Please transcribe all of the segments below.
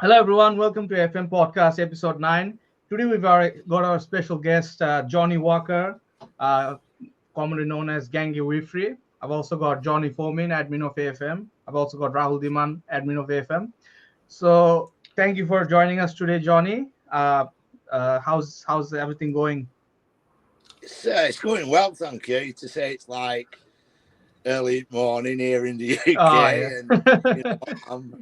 Hello, everyone. Welcome to AFM Podcast, episode 9. Today, we've got our special guest, Johnny Walker, commonly known as Gangewifre. I've also got Johnny Phouminh, admin of AFM. I've also got Rahul Dhiham, admin of AFM. So, thank you for joining us today, Johnny. How's everything going? It's going well, thank you. To say it's like early morning here in the UK, and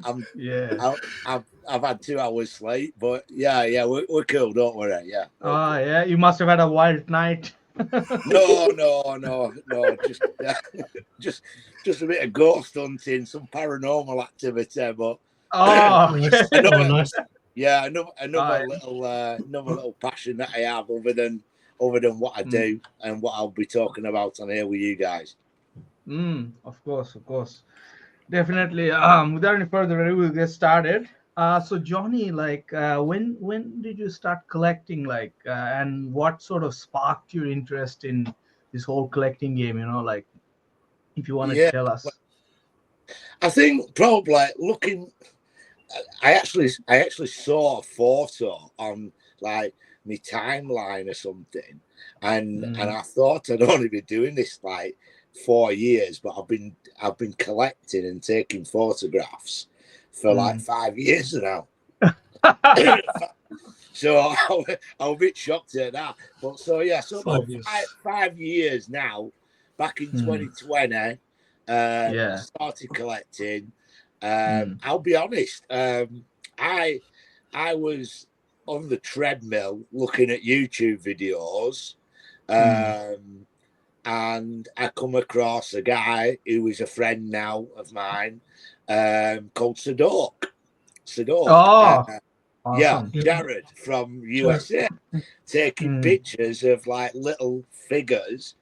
I've had 2 hours sleep, but we're cool, don't worry. Yeah, you must have had a wild night. No, just a bit of ghost hunting, some paranormal activity, but nice. Another little passion that I have other than what I do and what I'll be talking about on here with you guys. Of course. Definitely. Without any further ado, we'll get started. So Johnny, when did you start collecting, and what sort of sparked your interest in this whole collecting game? If you want to tell us. I think probably looking. I actually saw a photo on my timeline or something, and I thought I'd only been doing this 4 years, but I've been collecting and taking photographs for 5 years now. So I'm a bit shocked at that. But about 5 years now. Back in 2020, I started collecting. I'll be honest. I was on the treadmill looking at YouTube videos, and I come across a guy who is a friend now of mine, called Syd. Awesome. Jared from USA, taking pictures of little figures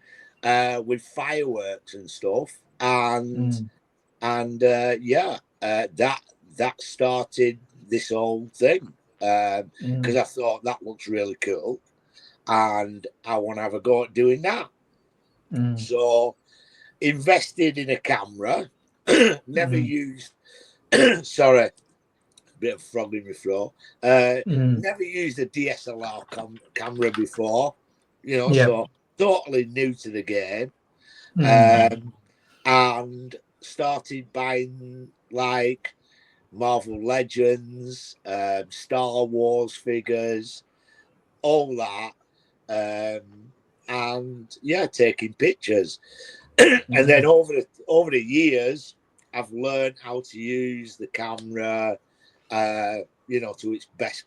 with fireworks and stuff, and that started this whole thing, because I thought that looks really cool, and I want to have a go at doing that. So invested in a camera. Never used sorry, bit of frog in my throat. Never used a DSLR camera before, so totally new to the game. And started buying Marvel Legends, Star Wars figures, all that, and taking pictures. And then over the years, I've learned how to use the camera, to its best,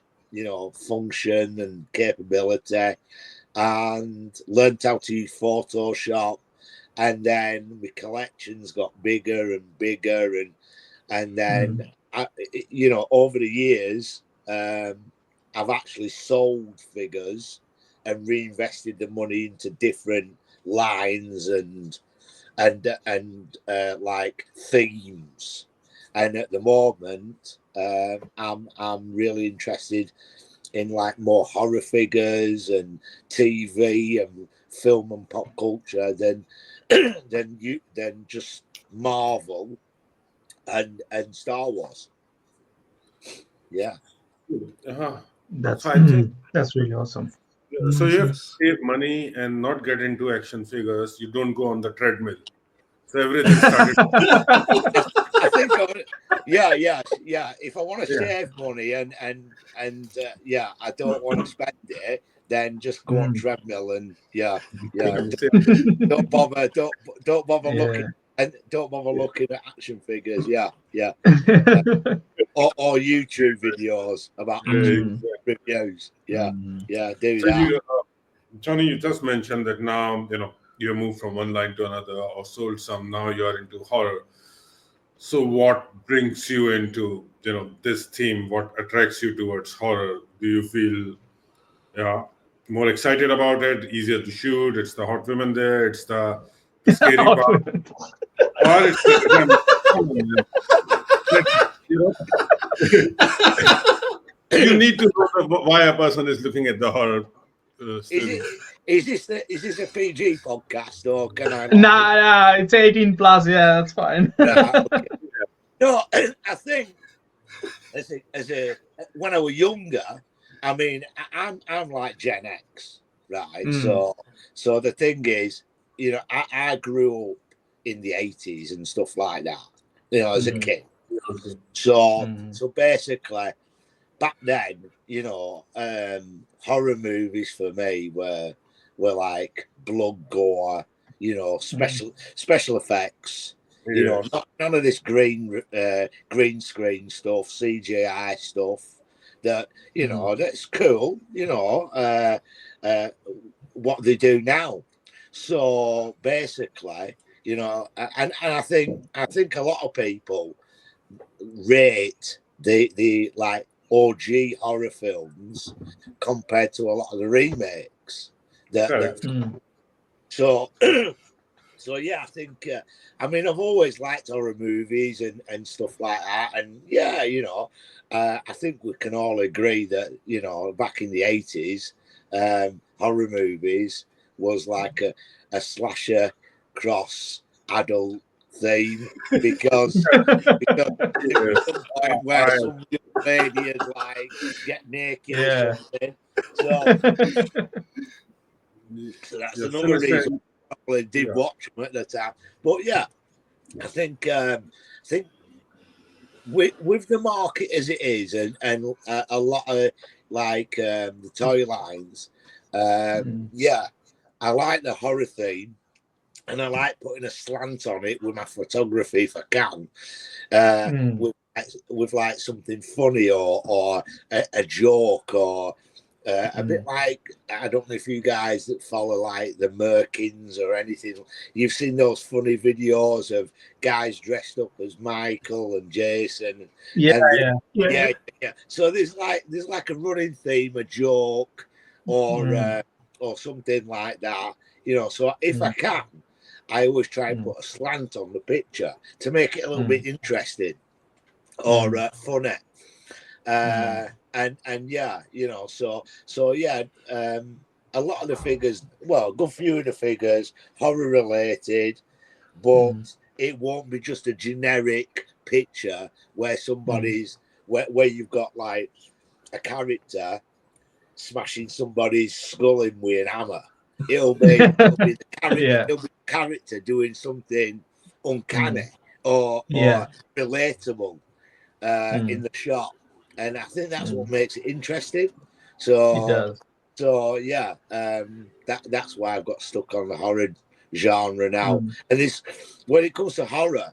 function and capability, and learned how to use Photoshop. And then my collections got bigger and bigger, and then over the years, I've actually sold figures and reinvested the money into different lines and themes. And at the moment, I'm really interested in more horror figures and TV and film and pop culture than just Marvel and Star Wars. That's really awesome. So you have to save money and not get into action figures. You don't go on the treadmill. So everything started. I think, if I want to save money and I don't want to spend it, then just go on treadmill and don't bother looking. And don't bother looking at action figures, or YouTube videos about action reviews, do that. Johnny, you just mentioned that now you moved from one line to another, or sold some. Now you are into horror. So what brings you into this theme? What attracts you towards horror? Do you feel more excited about it? Easier to shoot? It's the hot women there. It's the scary part. Or it's you need to know why a person is looking at the horror. Is this a PG podcast, or can I? Nah, it's 18 plus. Yeah, that's fine. Okay. No, I think when I was younger, I mean, I'm like Gen X, right? So the thing is, you know, I grew up in the 80s and stuff like that, you know, as a kid. So basically, back then, you know, horror movies for me were like blood, gore, you know, special effects. You know, none of this green screen stuff, CGI stuff. That, you know, that's cool. You know, what they do now. So basically, you know, and I think a lot of people rate the like OG horror films compared to a lot of the remakes. So yeah, I think I mean, I've always liked horror movies and stuff like that, and yeah, you know, I think we can all agree that, you know, back in the 80s, horror movies was like a slasher cross adult theme because there was some point where some young lady would like get naked or something. So that's another reason I probably did watch them at the time. But yeah, I think with the market as it is, and a lot of like the toy lines, yeah, I like the horror theme, and I like putting a slant on it with my photography if I can, with like something funny or a joke or a bit like, I don't know if you guys that follow like the Merkins or anything, you've seen those funny videos of guys dressed up as Michael and Jason. Yeah. So there's like a running theme, a joke, or something like that, you know. So if I can, I always try and put a slant on the picture to make it a little bit interesting or funny. And yeah, you know, so yeah, a lot of the figures, well, a good few of the figures horror related, but it won't be just a generic picture where somebody's where you've got like a character smashing somebody's skull in with an hammer. It'll be the character, it'll be the character doing something uncanny or relatable in the shot. And I think that's what makes it interesting. So yeah, that's why I've got stuck on the horror genre now. And this, when it comes to horror,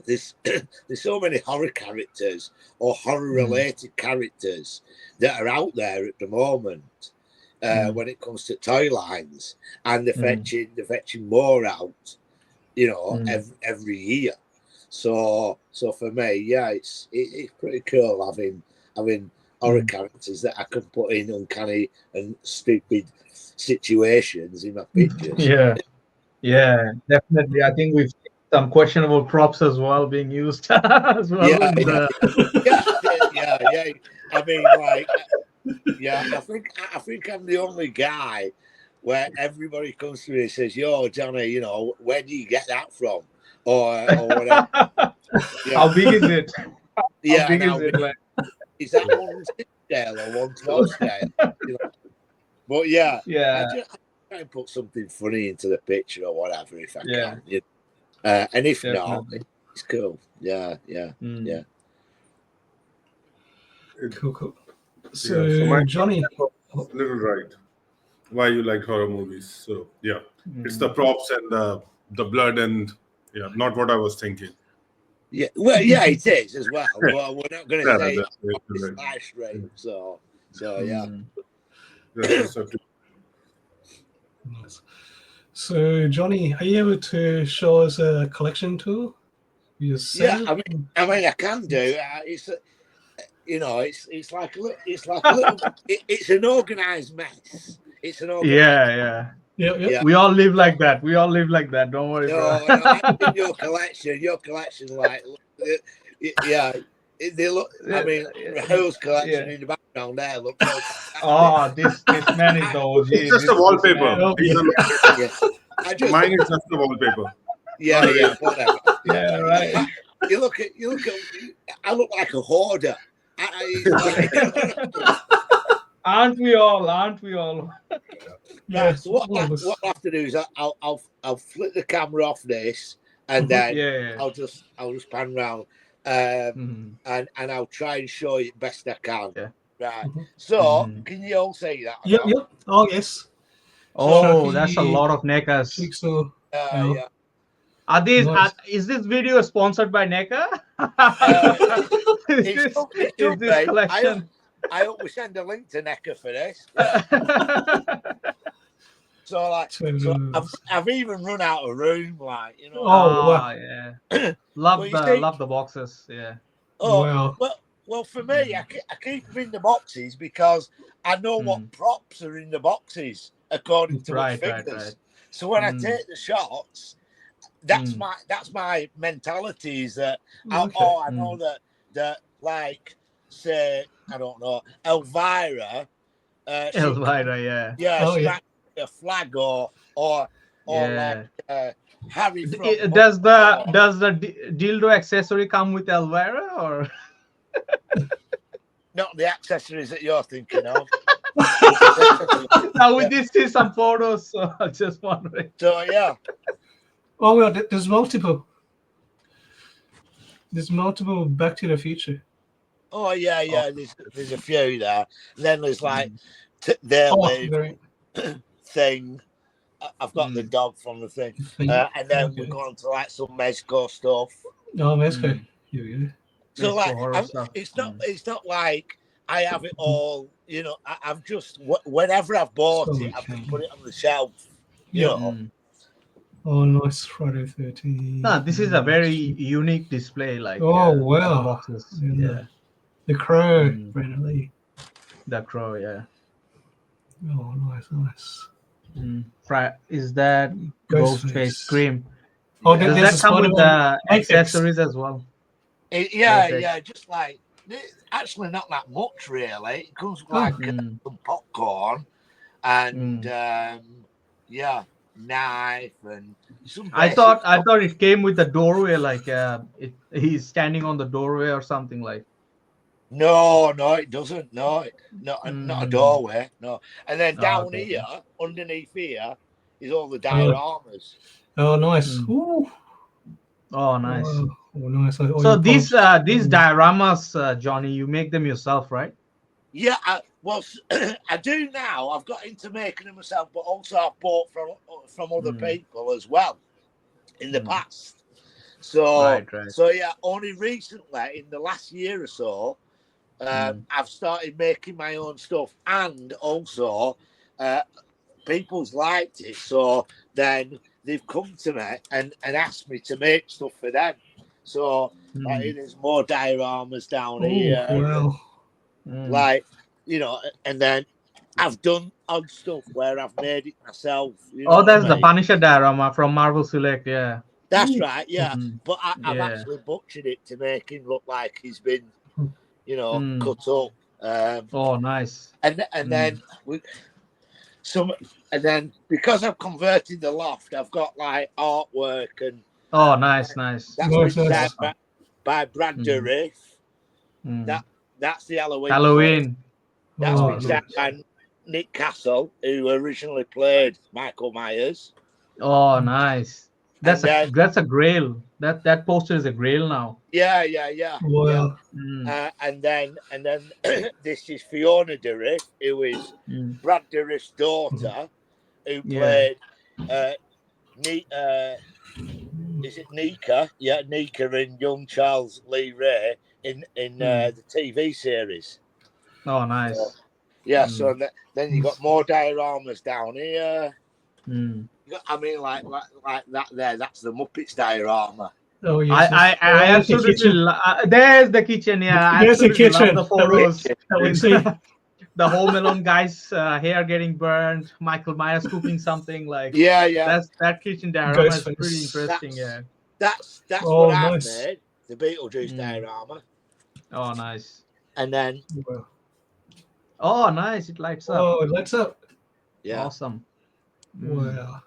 there's so many horror characters or horror related characters that are out there at the moment. When it comes to toy lines, and they're fetching more out, you know, every year. So for me, yeah, it's pretty cool having horror characters that I can put in uncanny and stupid situations in my pictures. Yeah, definitely. I think we've seen some questionable props as well being used as well. Yeah. I mean, like, yeah, I think I'm the only guy where everybody comes to me and says, "Yo, Johnny, you know, where do you get that from?" Or whatever. How big is it? How big is it? Like? Is that 1/6 scale or 1/12 scale? You know? But yeah, I try and put something funny into the picture or whatever if I can. You know? And if not, it's cool. Yeah. Cool. So Johnny, little right. Why you like horror movies? So yeah, it's the props and the blood and not what I was thinking. Yeah, well, yeah, it is as well. Well, we're not going to say it's live stream, so yeah. So Johnny, are you able to show us a collection too? Yeah, I mean, I can do. It's you know, it's like a little, it's an organised mess. It's an organised Yeah. We all live like that. Don't worry. No, I mean, your collection, like, they look. I mean, Rahul's collection in the background there looks. This man is the OG. It's just a wallpaper. Mine is just a wallpaper. Yeah, whatever. Yeah, right. You look at. I look like a hoarder. Aren't we all? Aren't we all? Yeah. So what I have to do is I'll flip the camera off this, and then I'll just pan round, and I'll try and show you best I can. Yeah. Right. So can you all say that? Yep. Oh yes. Oh, that's a lot of neckers. Yeah. Are these? Is this video sponsored by NECA? Is this collection? I hope we send a link to NECA for this. So I've even run out of room, like, you know. Oh wow. Yeah. love the boxes. Yeah. Oh wow. Well, for me, I keep them in the boxes because I know what props are in the boxes according to my figures. Right. So when I take the shots, that's my mentality is that I know that like, say, I don't know, Elvira. Elvira, yeah, a flag or like Harry. Does the dildo accessory come with Elvira or? Not the accessories that you're thinking of. Now we did see some photos, so I just wondering. So yeah. Oh well, there's multiple. There's multiple Back to the Future. Oh yeah. There's a few there. And then there's like thing. I've got the dog from the thing, and then we're going to like some Mezco stuff. Oh, Mezco. Yeah. So like, it's not like I have it all. You know, I've just whenever I've bought it, I've just put it on the shelf. You know. Oh, nice Friday 13. No, this is a very unique display. Like wow, yeah. The Crow, Brandon Lee. The Crow, yeah. Oh, nice. Is that Ghostface Scream? Oh, does that come with the accessories as well? Yeah. Just like actually not that much really. It comes with like some popcorn and knife and some. I thought it came with the doorway, like he's standing on the doorway or something like. No, it doesn't. No, not a doorway. No, and then down here, underneath here, is all the dioramas. Oh, nice. Oh, nice. Oh, nice. So these dioramas, Johnny, you make them yourself, right? Yeah, I do now. I've got into making them myself, but also I've bought from other people as well in the past. So, so yeah, only recently, in the last year or so, I've started making my own stuff, and also people's liked it. So then they've come to me and asked me to make stuff for them. So there's more dioramas down here. Wow. Like, you know, and then I've done odd stuff where I've made it myself. You know that's the Punisher diorama from Marvel Select, yeah. That's right, yeah. But I've actually butchered it to make him look like he's been, you know, cut up. Nice. And then because I've converted the loft, I've got like artwork and. Oh, nice. That's by Brad Dourif. That's the Halloween. That's been designed by Nick Castle, who originally played Michael Myers. Oh, nice. That's a grail. That poster is a grail now. Yeah. Wow. And then this is Fiona Dourif, who is Brad Dourif's daughter, who played is it Nika? Yeah, Nika and young Charles Lee Ray in the TV series. Oh, nice. So then you got more dioramas down here. I mean, like that there. That's the Muppets diorama. Oh yes. I absolutely there's the kitchen. Yeah, there's the kitchen. Love the photos. The Home Alone guy's hair getting burned. Michael Myers cooking something like. Yeah. That kitchen diorama is pretty interesting. That's what I made. The Beetlejuice diorama. Oh, nice. And then. Oh, nice! It lights up. Oh, it lights up. Yeah. Awesome. Wow.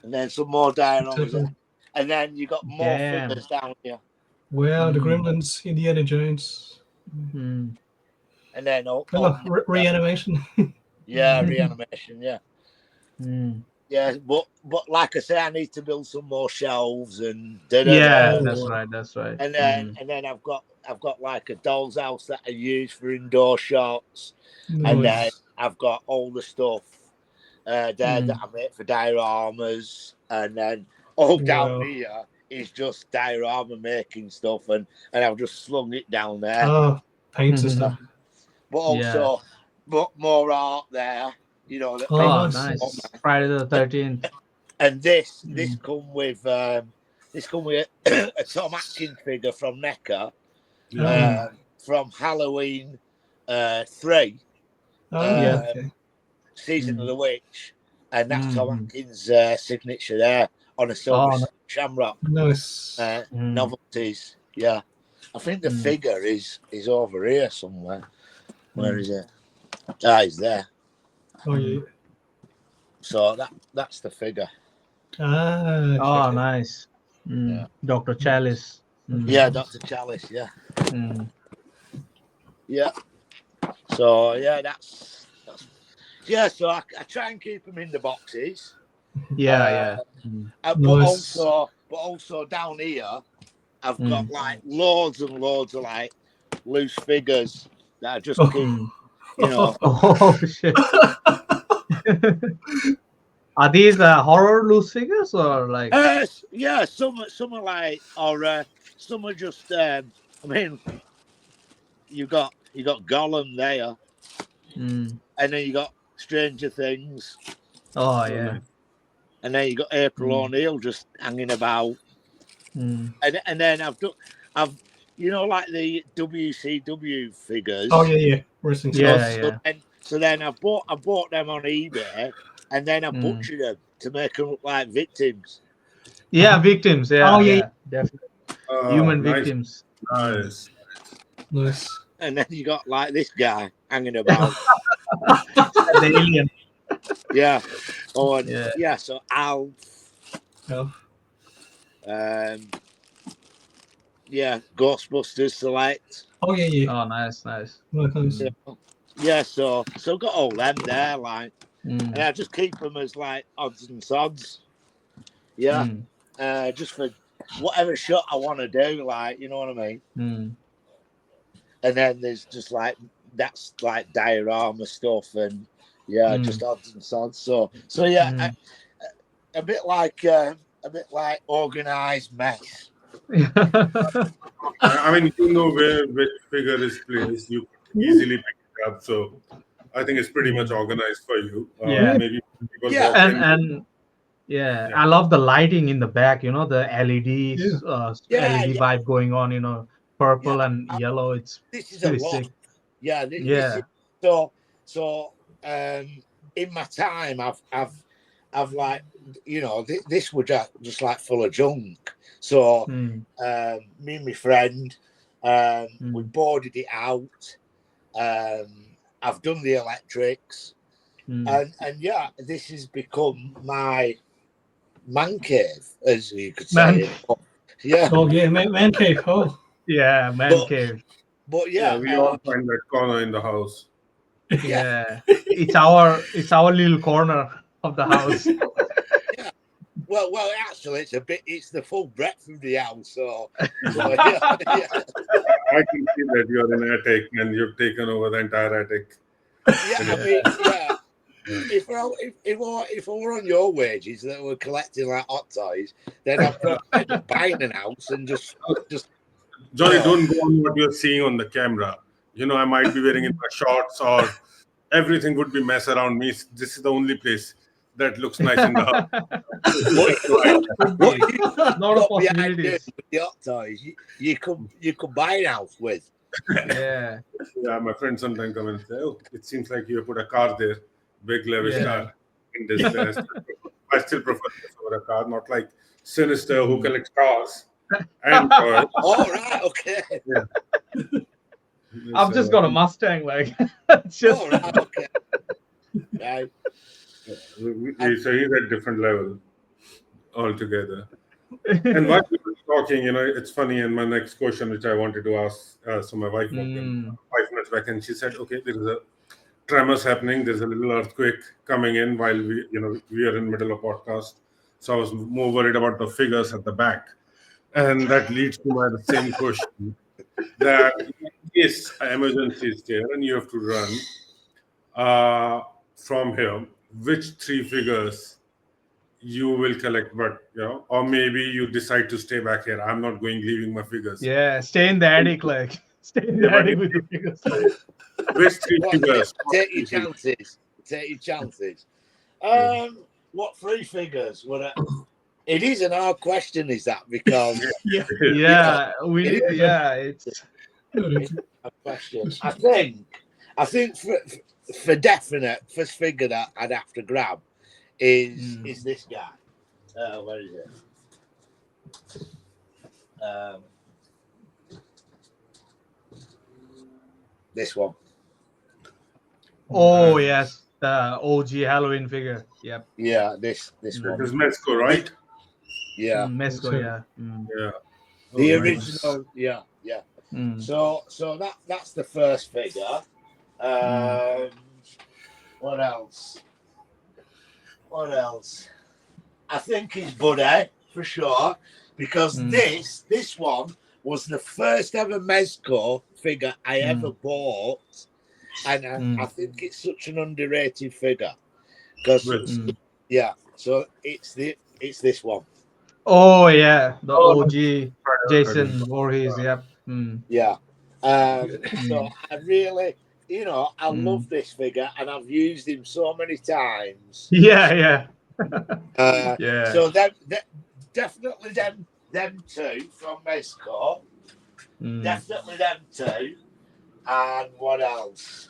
And then some more dioramas. And then you got more figures down here. Wow, the Gremlins, Indiana Jones. Mm. And then reanimation. Yeah, reanimation. Yeah. Mm. Yeah, but like I say, I need to build some more shelves and Yeah, that's right. And then I've got like a doll's house that I use for indoor shots, and then I've got all the stuff there that I make for dioramas, and then all down here is just diorama making stuff, and I've just slung it down there. Oh, paints and stuff. But also, but more art there. You know, that nice. Friday the 13th. And this come with a Tom Atkins figure from NECA from Halloween 3, Season of the Witch, and that's Tom Atkins' signature there on a silver shamrock. Nice. Novelties, yeah. I think the figure is over here somewhere. Where is it? He's there. Oh yeah. So that's the figure. Nice. Yeah. Dr. Chalice. Yeah, Dr. Chalice, yeah. Yeah. So that's so I try and keep them in the boxes. Yeah. But also down here I've got like loads and loads of like loose figures that I just keep, Oh shit. Are these horror loose figures or like? Yeah, some are like, or some are just. I mean, you got Gollum there, and then you got Stranger Things. Oh yeah. And then you got April O'Neil just hanging about, and then I've like the WCW figures. Oh yeah. Wrestling stuff. So then I bought them on eBay, and then I butchered them to make them look like victims. Yeah, victims. Yeah. Oh yeah. Definitely. Human nice. Victims. Nice. And then you got like this guy hanging about. The alien. Yeah. Oh, and yeah. So Alf. Yeah, Ghostbusters Select. Oh yeah. Oh, nice. Yeah, so got all them there, like, and I just keep them as like odds and sods. Yeah, just for whatever shot I want to do, like, you know what I mean. And then there's just like that's like diorama stuff, and just odds and sods. So yeah, a bit like organized mess. I mean, you know where which figure is placed, you can easily pick it up. So I think it's pretty much organized for you. Maybe people walk in. I love the lighting in the back. You know, the LEDs, LED vibe going on. Purple and yellow. This is pretty a lot. sick. This is, so in my time, I've like, this was just like full of junk. So me and my friend, we boarded it out. I've done the electrics, and this has become my man cave, as you could say. Yeah. Oh yeah, man cave. Oh. Yeah, man cave. But we all find that corner in the house. Yeah, it's our little corner of the house. Well, actually, it's the full breadth of the house. So I can see that you're in an attic and you've taken over the entire attic. Yeah, I mean, If I were on your wages that were collecting like hot toys, then I'd probably buying an house and just. Johnny, don't go on what you're seeing on the camera. I might be wearing in my shorts, or everything would be mess around me. This is the only place that looks nice in the house. Not a possibility. The hot toys you could buy an house with. Yeah. My friends sometimes come and say, "Oh, it seems like you put a car there, big lavish car in this place." I still prefer this over a car, not like Sinister who collects cars and cars. All right, okay. I've just got a Mustang, like. Just... All right, okay. Right. So he's at different level altogether. And while we were talking, it's funny. And my next question, which I wanted to ask, so my wife walked in 5 minutes back, and she said, "Okay, there is a tremors happening. There's a little earthquake coming in while we are in middle of podcast." So I was more worried about the figures at the back, and that leads to my same question: that yes, emergency is there, and you have to run from here. Which 3 figures you will collect, but or maybe you decide to stay back here. I'm not leaving my figures. Yeah, stay in the attic, stay in the attic with the figures. Which 3 figures? Take your chances. What 3 figures? It is an hard question, is that? Because it's a question. I think for definite, first figure that I'd have to grab is this guy. Where is it? This one. Oh yes, the OG Halloween figure. Yep. Yeah, this one. This is Mexico, right? Yeah. Mexico, yeah. Yeah. The original, yeah. So that's the first figure. What else? I think it's Buddy for sure, because this one was the first ever Mezco figure I ever bought, and I think it's such an underrated figure because so it's this one. Oh yeah, the OG Jason Voorhees. Yep. Yeah. So I really, I love this figure, and I've used him so many times. Yeah. So definitely them 2 from Mexico. Definitely them 2. And what else?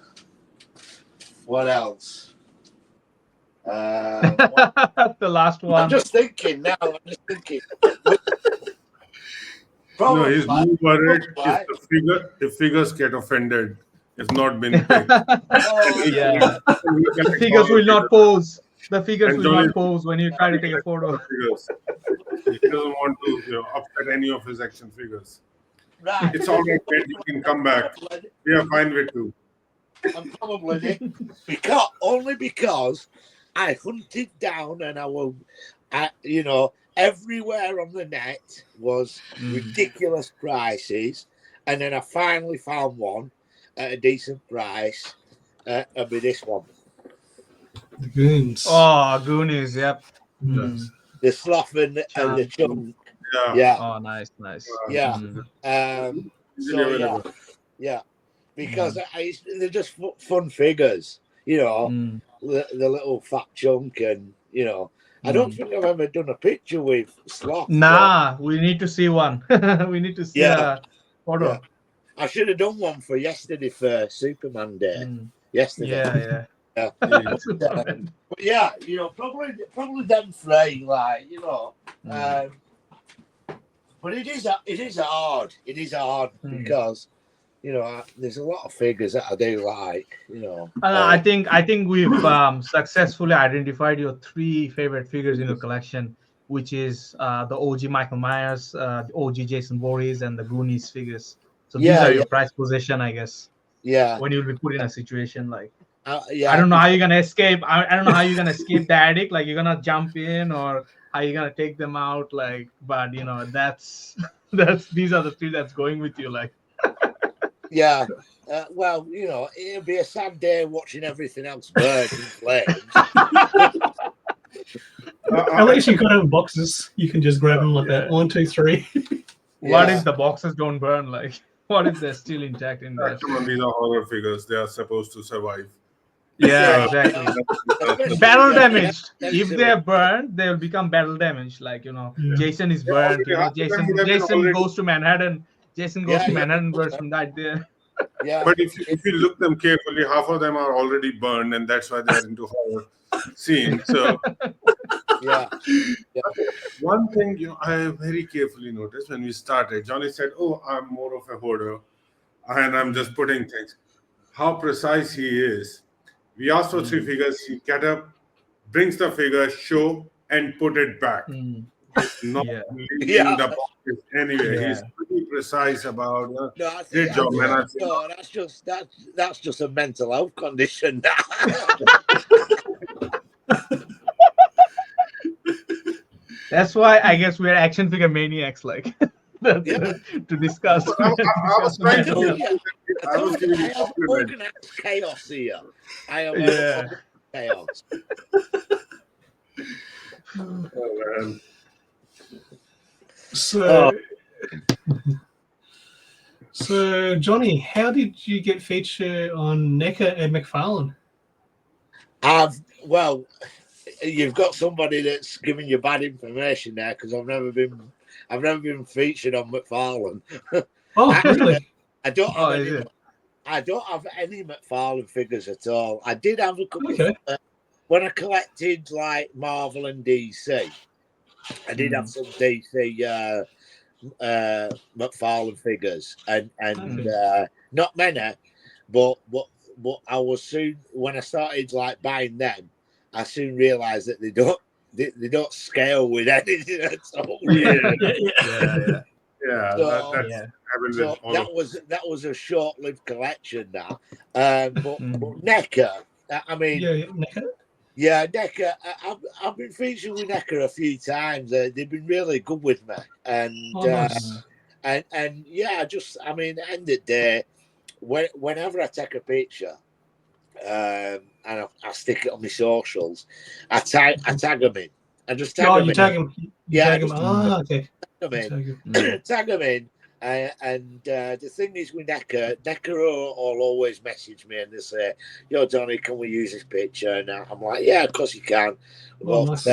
The last one. I'm just thinking now. No, he's more worried if figures get offended. It's not been picked. The figures will not pose. The figures will not pose when you try to take a photo. He doesn't want to upset any of his action figures. Right. It's all right, man. You can come back. We are fine with you. I'm probably because I hunted down, and everywhere on the net was ridiculous prices, and then I finally found one at a decent price. It'll be this one. The Goons. Oh, Goonies, yep. The sloth and the chunk. Yeah. Oh, nice. Yeah. Because they're just fun figures, the little fat chunk, and I don't think I've ever done a picture with sloth. Nah, we need to see one. We need to see a photo. Yeah. I should have done one for yesterday for Superman Day. Yesterday. Yeah. But yeah, probably them 3, but it is hard. It is hard because there's a lot of figures that I do like. I think we've successfully identified your 3 favorite figures in your collection, which is the OG Michael Myers, the OG Jason Voorhees, and the Goonies figures. So these are your prized possession, I guess. Yeah. When you'll be put in a situation like. Yeah. I don't know how you're gonna escape. I don't know how you're gonna escape the attic. Like, you're gonna jump in, or how you're gonna take them out. Like, but that's these are the 3 that's going with you. Like. Yeah. Well, it'll be a sad day watching everything else burn in flames. At least you got them boxes. You can just grab them like that. 1, 2, 3. What if the boxes don't burn? Like, what if they're still intact in there? Come on, these are horror figures. They are supposed to survive. Yeah, exactly. Battle damaged. If they're burned, they will become battle damaged. Like, Jason is burned. Jason goes to Manhattan. Jason goes to Manhattan, burns from that there. Yeah. But if you look them carefully, half of them are already burned, and that's why they're into horror scenes. So one thing I very carefully noticed when we started, Johnny said, "Oh, I'm more of a hoarder, and I'm just putting things." How precise he is. We asked for 3 figures. He get up, brings the figure, show, and put it back. He's not Yeah. leaving the boxes anyway. Yeah. He's pretty precise about. No, I think, Great job, man. no, that's just a mental health condition. That's why I guess we're action figure maniacs, like to discuss. I was trying to. I was giving I you am compliment. organized chaos here. I am Yeah. chaos. Oh, man. So, Johnny, how did you get featured on Necker and McFarlane? Well, you've got somebody that's giving you bad information there because I've never been featured on McFarlane. Oh, really? I don't have is any. it? I don't have any McFarlane figures at all. I did have a couple Okay. when I collected like Marvel and DC. I did have some DC McFarlane figures, and not many, but I was soon when I started like buying them, I soon realised that they don't scale with anything at all. Yeah. So, happened so with all of that was a short-lived collection now. But Necker, I mean, Necker. yeah, Necker. I've been featured with Necker a few times. They've been really good with me, and Nice. and yeah, I mean, at the end of the day, whenever I take a picture, and I stick it on my socials, I tag them in. I just tag them you in. tag him. Yeah, Tag him. Okay. Tag them in. Tag him. Tag them in. And the thing is with Necker will always message me and they say, "Yo, Johnny, can we use this picture?" And I'm like, "Yeah, of course you can." Nice.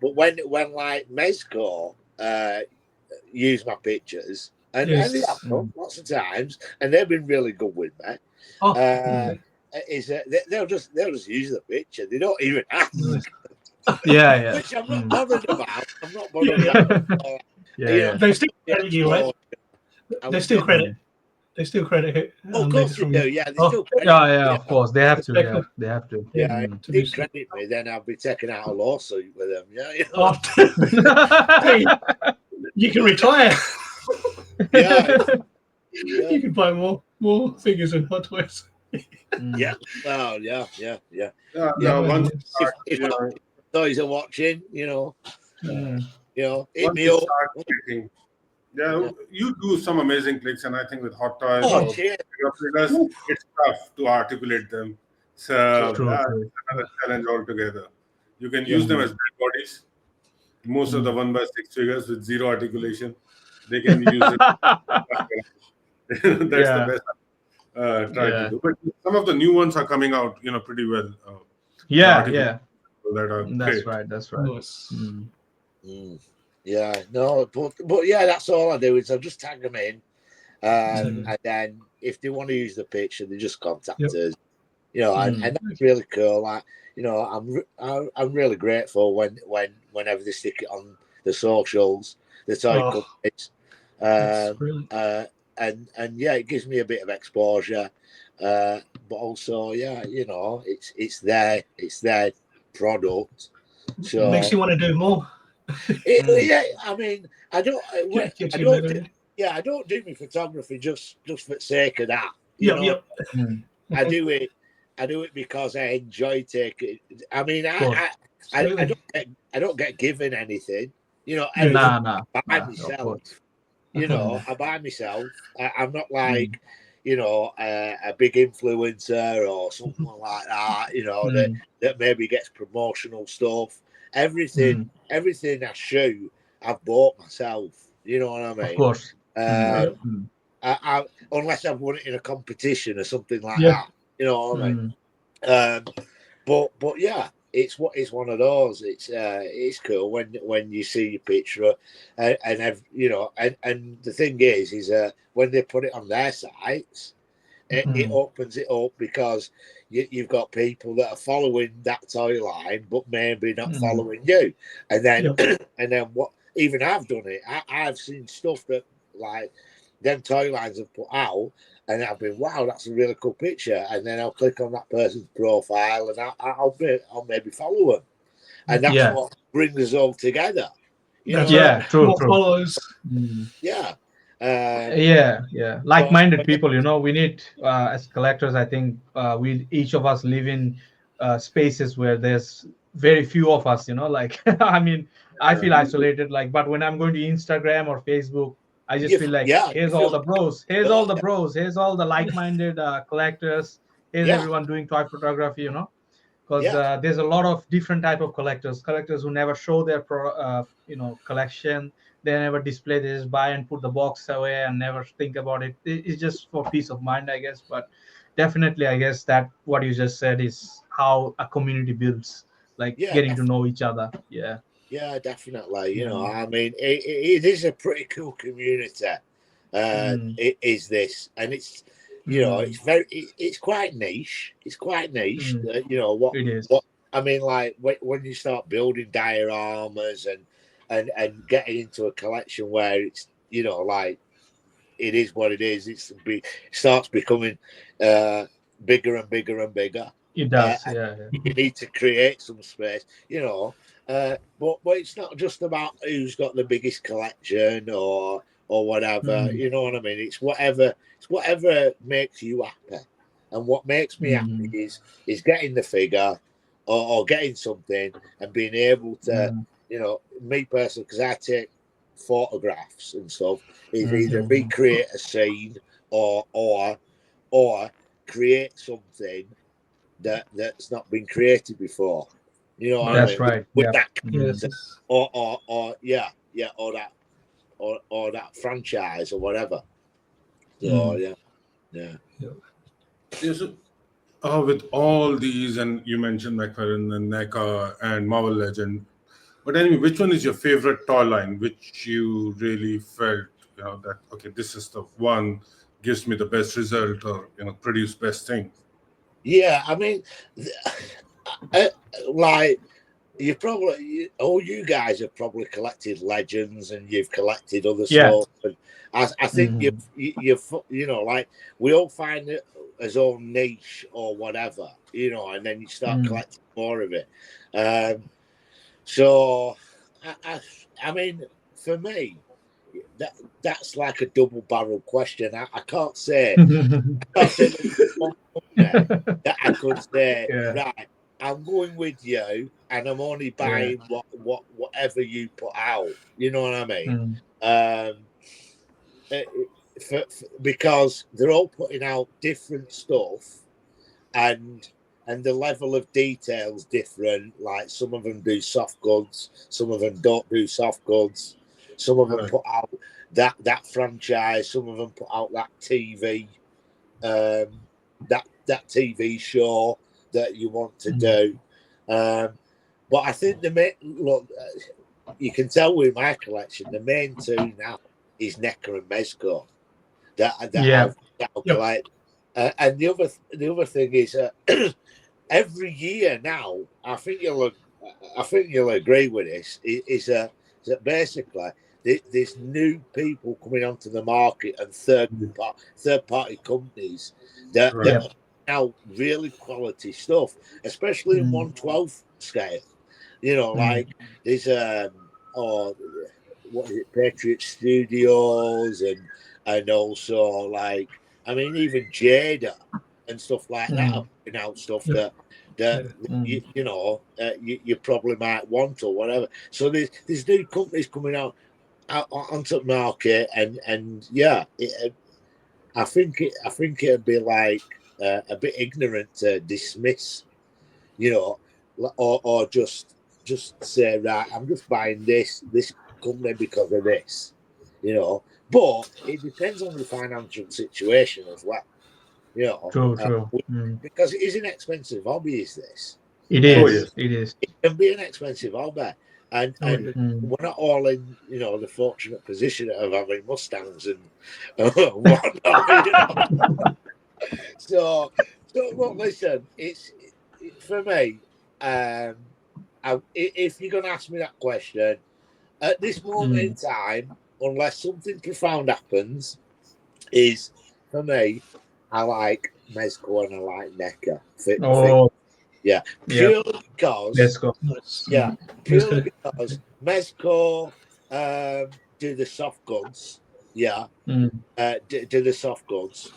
But when like Mezco use my pictures, and they have done lots of times, and they've been really good with me. Is that they'll just use the picture. They don't even ask. Yeah. Which I'm not bothered about. I'm not bothered about. They still credit you, right? They still credit. They still credit. Of course they do. Yeah, they still credit. Yeah. Of course, they have to. Yeah, they have to. Yeah, if they credit me, then I'll be taking out a lawsuit with them. Yeah. Hey, you can retire. Yeah. You can buy more figures in Hot Toys. Yeah. Oh, yeah. once If those are watching, hit me up. You do some amazing clicks, and I think with Hot Toys it's tough to articulate them. So that's another challenge altogether. You can use them as dead bodies. Most of the 1x6 figures with zero articulation, they can use it. That's the best try to do. But some of the new ones are coming out, pretty well. Yeah. That's right. That's right. Yeah, no, but yeah, that's all I do is I just tag them in, and then if they want to use the picture, they just contact us. And that's really cool. Like, I'm really grateful whenever they stick it on the socials, the toy companies, and yeah, it gives me a bit of exposure, but also it's their product, so makes you want to do more. I mean, I don't do my photography just for the sake of that. I do it because I enjoy taking. I mean, I don't get given anything. I buy myself. I buy myself. I'm not like a big influencer or something like that. That maybe gets promotional stuff. Everything I shoot, I've bought myself. You know what I mean? Of course. I unless I've won it in a competition or something like that. You know what I mean? But yeah, it's one of those. It's cool when you see your picture, and the thing is when they put it on their sites, it opens it up because you've got people that are following that toy line, but maybe not following you, and then what? Even I've done it. I've seen stuff that like them toy lines have put out. And I've been, wow, that's a really cool picture. And then I'll click on that person's profile and I'll maybe follow them. And that's what brings us all together. You know, Yeah, true. More followers. yeah. Yeah, like-minded people, we need as collectors, I think we each of us live in spaces where there's very few of us, like I mean, I feel isolated, like, but when I'm going to Instagram or Facebook, I just feel like, here's all the bros, here's all the like-minded collectors, here's everyone doing toy photography, because there's a lot of different type of collectors who never show their collection. They never display, they just buy and put the box away and never think about it. It's just for peace of mind, I guess. But definitely, I guess that what you just said is how a community builds, like getting to know each other. Yeah, definitely. I mean, it is a pretty cool community. It is this, and it's it's quite niche. It's quite niche. What it is. What I mean, like when you start building dioramas and getting into a collection where it's like it is what it is. It starts becoming bigger and bigger and bigger. It does. You need to create some space. But it's not just about who's got the biggest collection or whatever. You know what I mean? It's whatever makes you happy. And what makes me happy is getting the figure or getting something and being able to, me personally, because I take photographs and stuff, is either recreate a scene or create something that's not been created before. You know what I mean? Right. With that or that franchise or whatever. So with all these, and you mentioned McFarlane and NECA and Marvel Legend, but anyway, which one is your favorite toy line? Which you really felt, that okay, this is the one gives me the best result, or produce best thing? Yeah, I mean, like you guys have probably collected Legends and you've collected other stuff. And I think you've like we all find it as own niche or whatever, and then you start collecting more of it. So I mean, for me, that's like a double-barrel question. I can't say that I could say right. I'm going with you, and I'm only buying whatever you put out. You know what I mean? Because they're all putting out different stuff, and the level of detail's different. Like some of them do soft goods, some of them don't do soft goods. Some of them put out that franchise. Some of them put out that TV, that TV show that you want to do. But I think you can tell with my collection, the main two now is NECA and Mezco that I'll collect. And the other thing is every year now, I think you'll agree with this, is that basically there's new people coming onto the market and third party companies that are now really quality stuff, especially in 1/12 scale. Like there's what is it, Patriot Studios and also like even Jada and stuff like that are putting out stuff that you probably might want or whatever. So there's new companies coming out onto the market, and I think it'd be like a bit ignorant to dismiss, or just say, right, I'm just buying this company because of this, But it depends on the financial situation as well, True. Because it is an expensive hobby. Is this? It is. It is. It can be an expensive hobby. And we're not all in, the fortunate position of having Mustangs and whatnot. So look, listen, it's for me. If you're going to ask me that question at this moment in time, unless something profound happens, is for me, I like Mezco and I like NECA. Purely because Let's go. purely because Mezco do the soft goods. Yeah. Do the soft goods,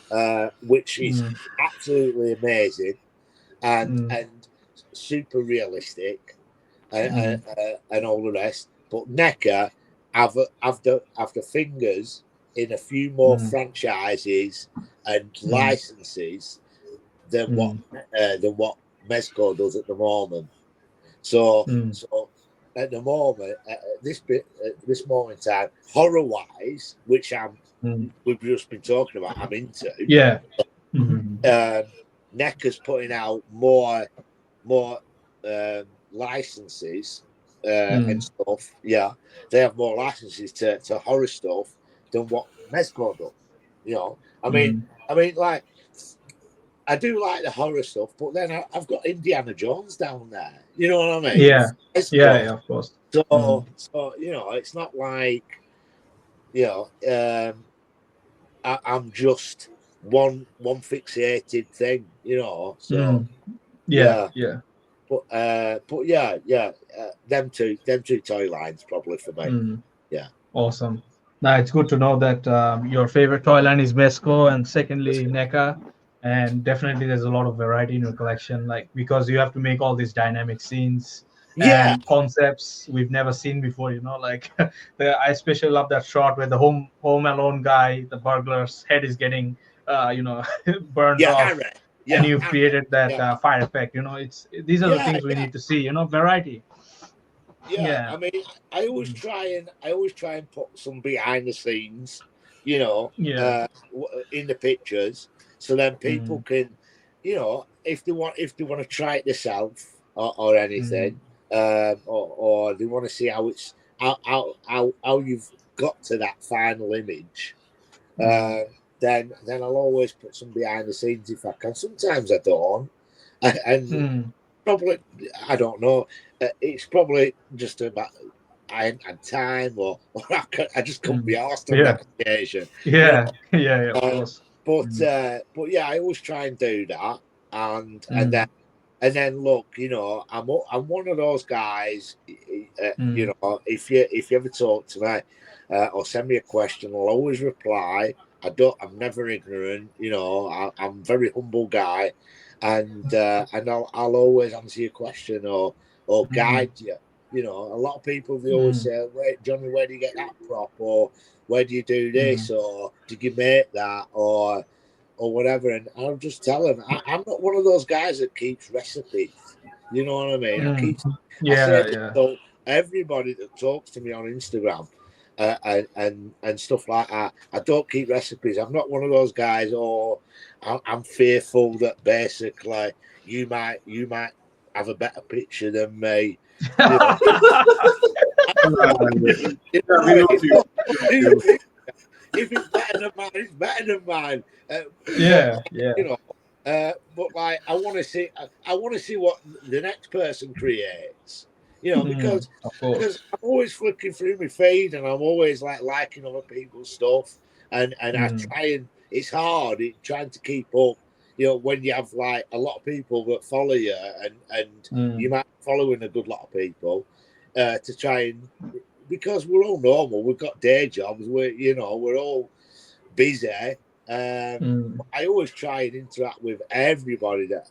which is absolutely amazing and super realistic and all the rest. But NECA have the fingers in a few more franchises and licenses than what Mezco does at the moment. So at the moment, at this moment in time, horror wise, which we've just been talking about, I'm into. Yeah. NECA's putting out more licenses and stuff. Yeah, they have more licenses to horror stuff than what Mezco does. You know, I mean, like, I do like the horror stuff, but then I've got Indiana Jones down there. You know what I mean? Yeah, of course. So you know, it's not like, you know, I'm just one fixated thing. You know, so yeah. But yeah. Them two toy lines probably for me. Yeah. Awesome. Now it's good to know that your favorite toy line is Mezco, and secondly NECA, and definitely there's a lot of variety in your collection. Like, because you have to make all these dynamic scenes and concepts we've never seen before. You know, like I especially love that shot where the home alone guy, the burglar's head is getting burned off. And you've created that fire effect. You know, these are the things we need to see. You know, variety. Yeah, I mean, I always try and put some behind the scenes, you know, in the pictures, so then people can, you know, if they want to try it themselves or anything, or they want to see how it's how you've got to that final image. Then I'll always put some behind the scenes if I can. Sometimes I don't, and probably I don't know. It's probably just about I ain't had time, or I just couldn't be asked on that occasion. Yeah, of course. But yeah, I always try and do that, and then look, you know, I'm one of those guys. You know, if you ever talk to me or send me a question, I'll always reply. I'm never ignorant, you know. I'm a very humble guy, and I'll always answer your question or guide you. You know, a lot of people, they always say, "Wait, Johnny, where do you get that prop?" Or "Where do you do this?" Or "Did you make that?" Or whatever. And I'll just tell them, I'm not one of those guys that keeps recipes. You know what I mean? So everybody that talks to me on Instagram. And stuff like that. I don't keep recipes. I'm not one of those guys. Or I'm fearful that basically you might have a better picture than me. You know? If it's better than mine, it's better than mine. You know. But like, I want to see what the next person creates. You know, because I'm always flicking through my feed and I'm always like liking other people's stuff, and I try, and it's hard trying to keep up. You know, when you have like a lot of people that follow you, and you might be following a good lot of people, to try and, because we're all normal, we've got day jobs, we're all busy. I always try and interact with everybody that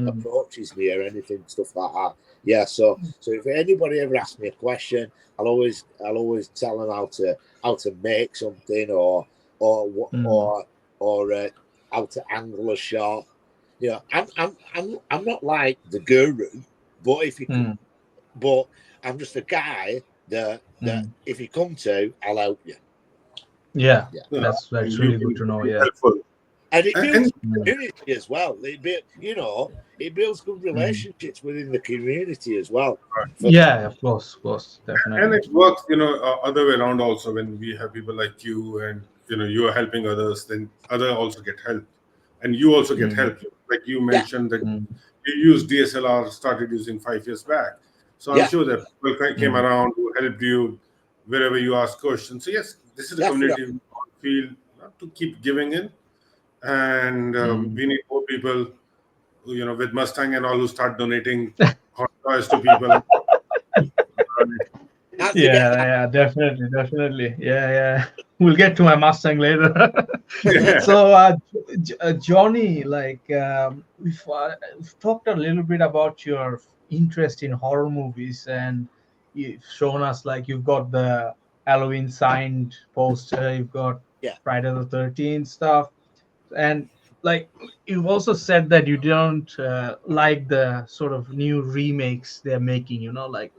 approaches me or anything, stuff like that. Yeah, so if anybody ever asks me a question, I'll always tell them how to make something or how to angle a shot. You know, I'm not like the guru, but if you but I'm just a guy that if you come to, I'll help you. Yeah. That's really good to know. Yeah. Helpful. And it builds community as well. It builds good relationships within the community as well. Yeah, of course, definitely. And it works, other way around also. When we have people like you, and you are helping others, then others also get help, and you also get help. Like you mentioned that you used DSLR, started using 5 years back. So I'm sure that people came around who helped you wherever you ask questions. So yes, this is a community we feel to keep giving in. And we need more people, with Mustang and all, who start donating hot toys to people. Yeah, definitely. Yeah. We'll get to my Mustang later. Yeah. So, Johnny, like, we've talked a little bit about your interest in horror movies, and you've shown us like you've got the Halloween signed poster, you've got Yeah. Friday the 13th stuff, and like you've also said that you don't like the sort of new remakes they're making. Like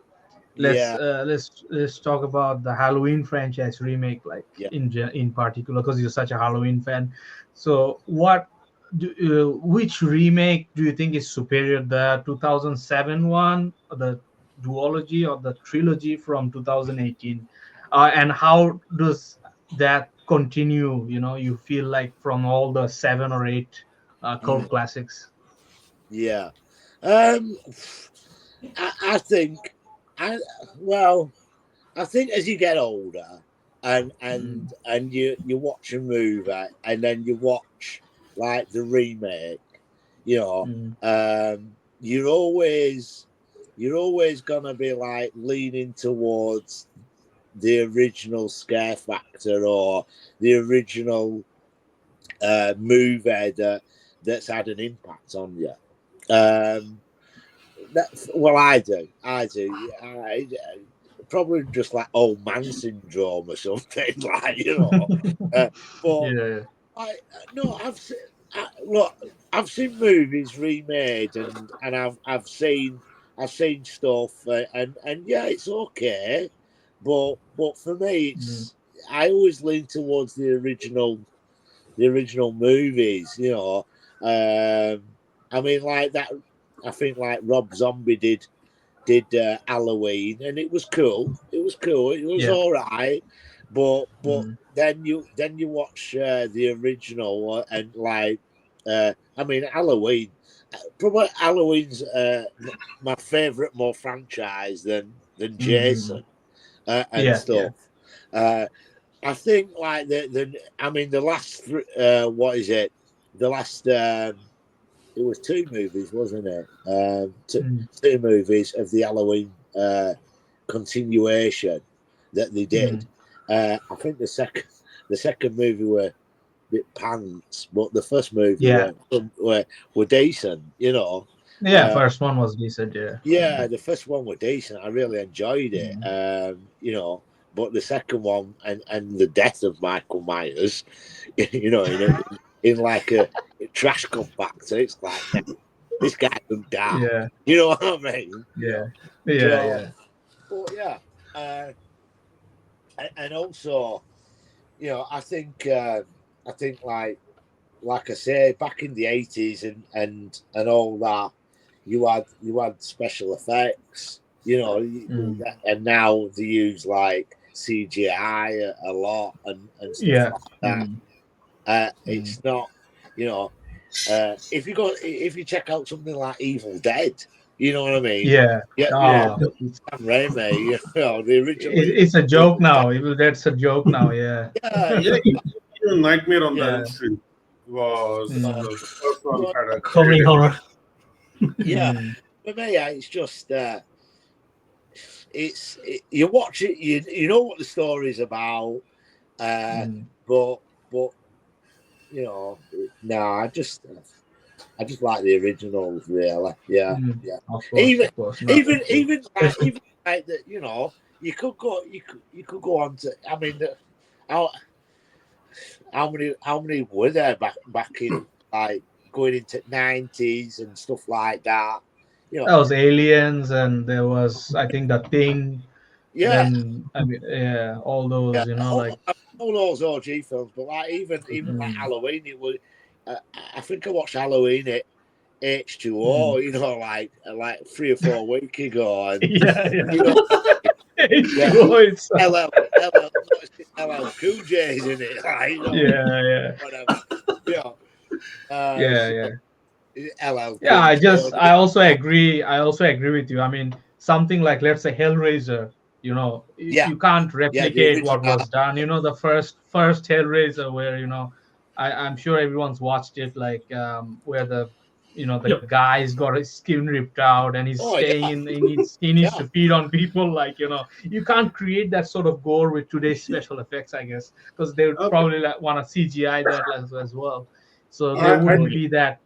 Yeah. let's talk about the Halloween franchise remake, like Yeah. in particular, because you're such a Halloween fan. So which remake do you think is superior, the 2007 one, or the duology, or the trilogy from 2018? And how does that continue, you feel like, from all the 7 or 8 cult classics? Yeah. Um, I think, I well, I think as you get older, and you watch a movie, and then you watch like the remake, you're always gonna be like leaning towards the original scare factor, or the original movie that's had an impact on you. Well, I do. I probably just like old man syndrome or something, like but Yeah. no, I've seen movies remade, and I've seen stuff, and yeah, it's okay, but for me, I always lean towards the original movies. I mean, like that. I think like Rob Zombie did Halloween, and it was cool. It was all right, but then you watch the original, and like I mean, Halloween. Probably Halloween's my favourite more franchise than Jason and stuff. I think like the last what is it? The last it was 2 movies, wasn't it? Two movies of the Halloween continuation that they did. I think the second movie were a bit pants, but the first movie were decent. First one was decent. Yeah, the first one were decent. I really enjoyed it. But the second one, and the death of Michael Myers, in like a trash compactor, it's like, this guy could die. Yeah. You know what I mean? Yeah. But yeah, and also, I think like I say, back in the 80s and all that, you had special effects, and now they use like CGI a lot and stuff like that. It's not, if you check out something like Evil Dead, you know what I mean? Yeah. Sam Raimi, the original. It's a joke now. That's a joke now. Yeah. Even Nightmare on Elm Street was the first one had a comedy horror. Yeah, for me, it's just you watch it, you know what the story's about, but I just like the originals, really. Yeah. Even like that, you could go on to. I mean, how many were there back in like going into 90s and stuff like that? That was Aliens, and there was, I think, The Thing. Yeah. Then, I mean, all those, like all those OG films, but like even like Halloween, it was. I think I watched Halloween at H2O, like 3 or 4 weeks ago, and LL Cool J's in it, whatever. LL. I also agree with you. I mean, something like, let's say, Hellraiser. You can't replicate what was done. The first Hellraiser, where I'm sure everyone's watched it, like where the the guy's got his skin ripped out and he's staying he needs to feed on people. Like, you can't create that sort of gore with today's special effects, I guess, because they would probably want to CGI that as well. So there wouldn't be that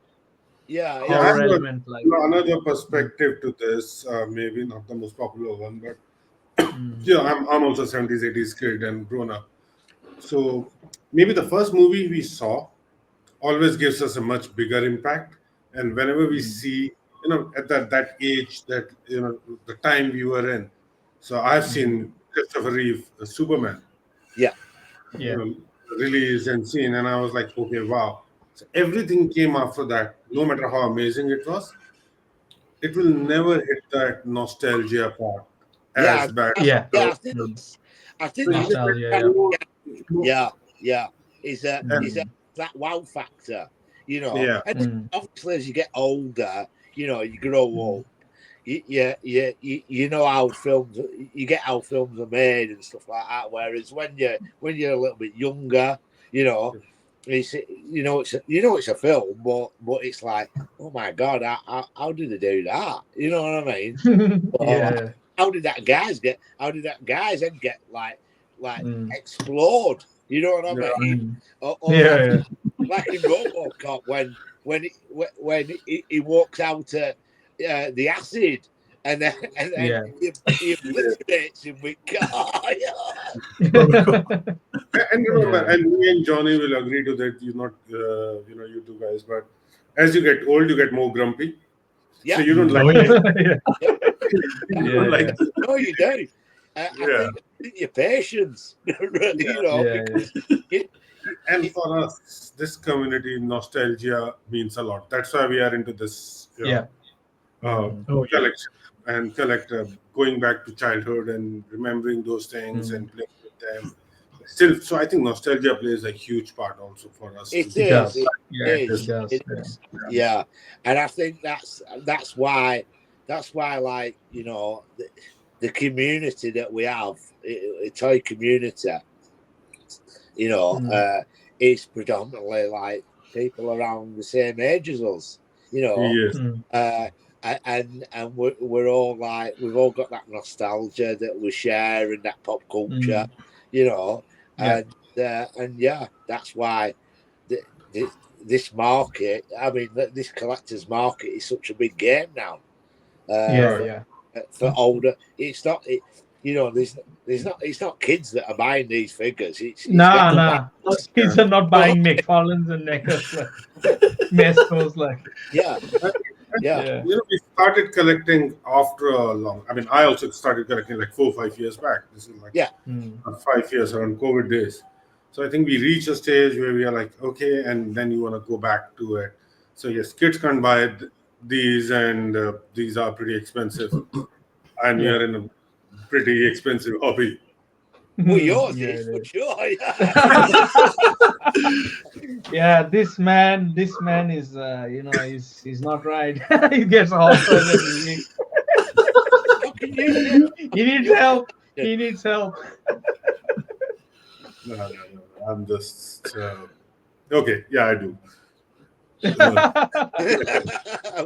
horror element. Like another perspective to this, maybe not the most popular one, but I'm also 70s, 80s kid and grown up. So maybe the first movie we saw always gives us a much bigger impact. And whenever we see, at that age, that, the time we were in. So I've seen Christopher Reeve, Superman. Yeah. Released and seen. And I was like, okay, wow. So everything came after that, no matter how amazing it was. It will never hit that nostalgia part as bad. I think nostalgia. Is that wow factor, And obviously, as you get older, you grow up. You know how films, you get how films are made and stuff like that. Whereas when you're a little bit younger, it's it's a film, but it's like, oh my god, how did they do that? You know what I mean? How did that guys then get like explode? You know what I mean? Like in RoboCop when he walks out the acid and then he obliterates him with car. And remember, and me and Johnny will agree to that. You not, you two guys, but as you get old, you get more grumpy. Yeah. So you don't like it. No, you don't. I think your patience, And for us, this community, nostalgia means a lot. That's why we are into this collection and going back to childhood and remembering those things and playing with them. Still, so I think nostalgia plays a huge part also for us. It does. Yeah, and I think that's why like the community that we have, a toy community, is predominantly like people around the same age as us, and we're all like, we've all got that nostalgia that we share and that pop culture, and that's why this market, I mean, this collector's market is such a big game now. For older, it's not. It's not kids that are buying these figures. Kids are not buying McFarlane's and Neckers like Mescos like. We started collecting after a long. I mean, I also started collecting like 4 or 5 years back. This is like 5 years around COVID days. So I think we reach a stage where we are like, okay, and then you want to go back to it. So yes, kids can't buy these, and these are pretty expensive, and we are in a pretty expensive hobby. Well, yours is for sure. This man is, he's not right. He gets offered every week. He needs help. He needs help. No. I'm just okay. Yeah, I do.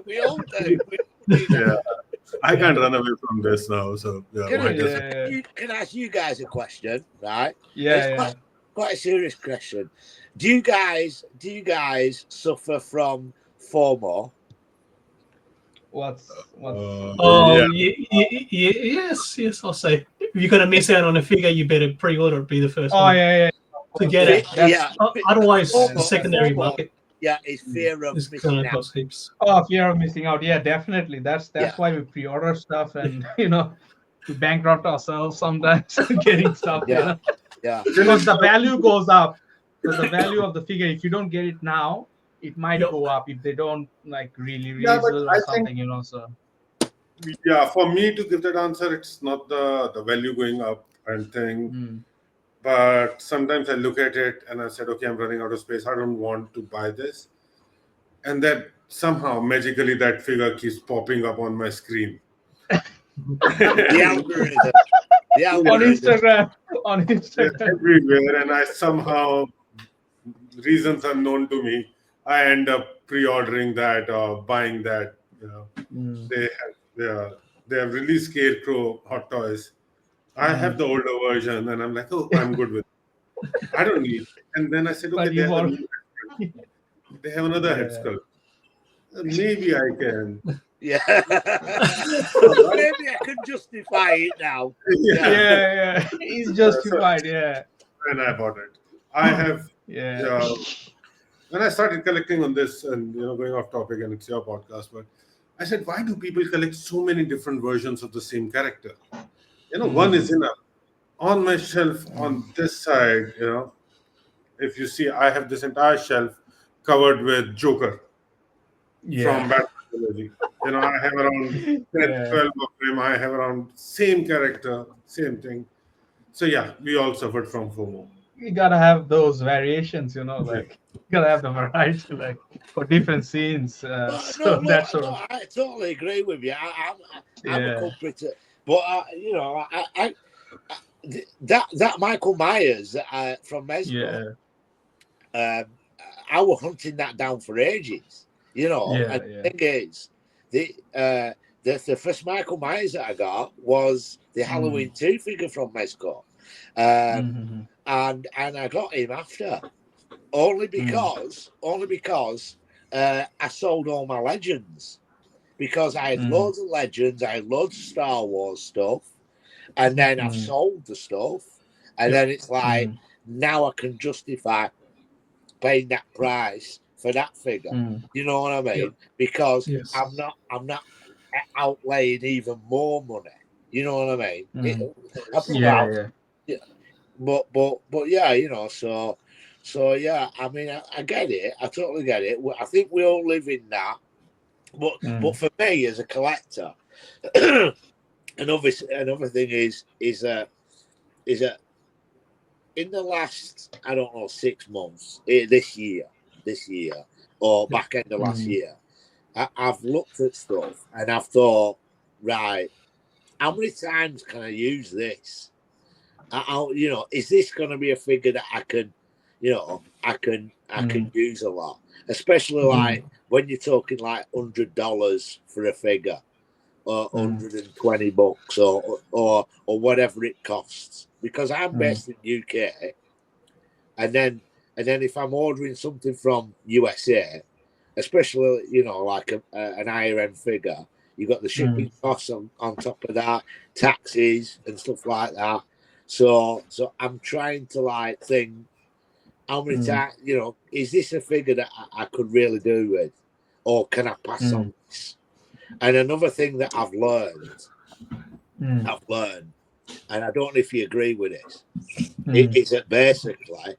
We all do. I can't run away from this now. So can I ask you guys a question, right? It's quite a serious question. Do you guys suffer from FOMO? What's yes, I'll say. If you're gonna miss out on a figure, you better pre-order it, be the first one. To get it. Otherwise, the secondary market. Yeah, it's fear of missing out. Fear of missing out. Yeah, definitely. That's why we pre-order stuff, and we bankrupt ourselves sometimes getting stuff. Because the value goes up. Because the value of the figure, if you don't get it now, it might go up if they don't like really release it or something. So. Yeah, for me to give that answer, it's not the value going up and thing. But sometimes I look at it and I said, okay, I'm running out of space. I don't want to buy this. And then somehow magically that figure keeps popping up on my screen. The algorithm. On Instagram. Everywhere. And I somehow, reasons unknown to me, I end up pre-ordering that or buying that. They have released Scarecrow Hot Toys. I have the older version, and I'm like, oh, I'm good with it. I don't need it. And then I said, okay, they have another head sculpt. Maybe I can. Yeah. Maybe I can justify it now. Yeah. He's justified, And I bought it. I have, when I started collecting on this, and going off topic, and it's your podcast, but I said, why do people collect so many different versions of the same character? One is enough. On my shelf on this side, if you see, I have this entire shelf covered with Joker from Batman trilogy. I have around 10, 12 of them. I have around same character, same thing. So we all suffered from FOMO. You gotta have those variations, like you gotta have the variety, like for different scenes. I totally agree with you. I'm a culprit, but that Michael Myers from Mesco, I was hunting that down for ages. The thing is, the first Michael Myers that I got was the Halloween 2 figure from Mesco. And I got him after only because I sold all my legends, because I had loads of legends, I had loads of Star Wars stuff, and then I've sold the stuff, and then it's like now I can justify paying that price for that figure. You know what I mean? Because I'm not outlaying even more money. You know what I mean? But I mean, I get it. I totally get it. I think we all live in that. But for me as a collector, another thing is that in the last, I don't know, 6 months, this year, or back end of last year, I've looked at stuff and I've thought, right, how many times can I use this? Is this going to be a figure that I can use a lot, especially like when you're talking like $100 for a figure, or $120 or whatever it costs. Because I'm based in UK, and then if I'm ordering something from USA, especially like an higher end figure, you got the shipping costs on top of that, taxes and stuff like that. So I'm trying to like think, how many times, is this a figure that I could really do with, or can I pass on this? And another thing that I've learned, and I don't know if you agree with this, is that basically